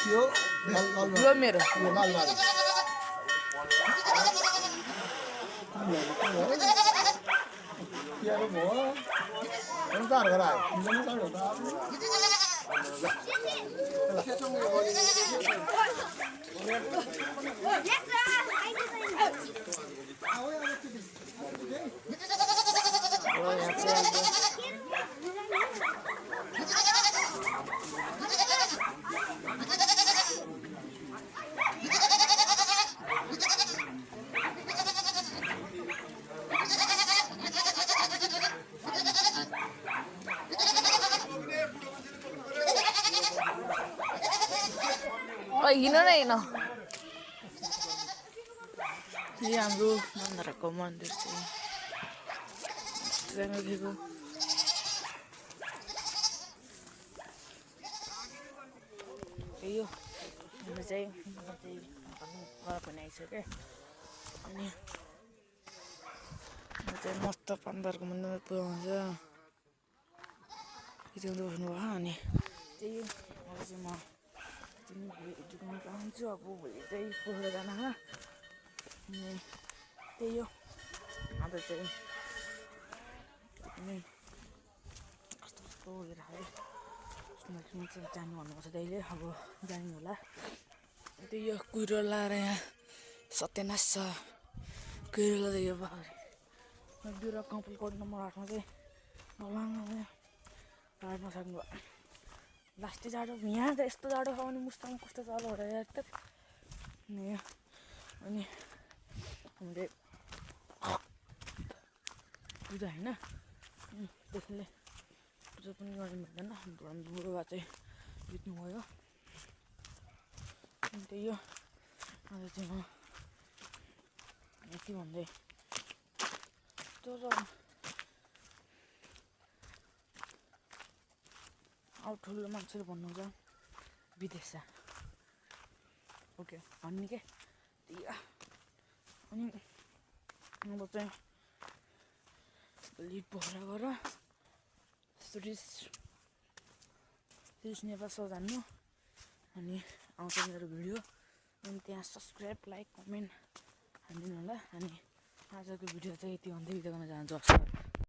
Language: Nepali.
यो यो मेरो यो लालबारी केरो भयो अन्तर गरायो तिमीले नि गर्नु हिँड न हिँड यो हाम्रो मन्दिरको मन्दिर चाहिँ देखेको यो हाम्रो चाहिँ घर पनि आइसक्यो अनि चाहिँ मस्त पन्ध्रको मन्दिरमा पुऱ्याउँछ यति बस्नुभयो अनि त्यही अब चाहिँ म जुगाउन चाहन्छु अब भोलि चाहिँ पोखरा जान अनि त्यही हो अब चाहिँ कस्तो कस्तो उयो राखेँ जानु भन्नुपर्छ त्यहीले अब जाने होला त्यही यो कुहिरो लाएर यहाँ सत्यानाश छ कुहिरो लाँदा यो बिरुवा कम्पल कोड नम्बर 8मा चाहिँ काट्न सक्नु भयो लास्टै जाडो यहाँ त यस्तो जाडो छ भने मुस्ताङ कस्तो जाडो हो र यार त अनि हामीले पूजा होइन त्यसले पूजा पनि गर्नु भन्दैन हाम्रो बुढोबा चाहिँ बित्नुभयो अनि त्यही हो आज चाहिँ म यति भन्दै तर अब ठुलो मान्छेले भन्नुहुन्छ विदेश जा ओके भन्ने के त्यही अनि अब चाहिँ भोलि पोखरा गएर टुरिस्ट नेपाल सो जान्नु अनि आउँछ मेरो भिडियो अनि त्यहाँ सब्सक्राइब लाइक कमेन्ट हानिदिनु होला अनि आजको भिडियो चाहिँ यति भन्दै बिदा गर्न चाहन्छु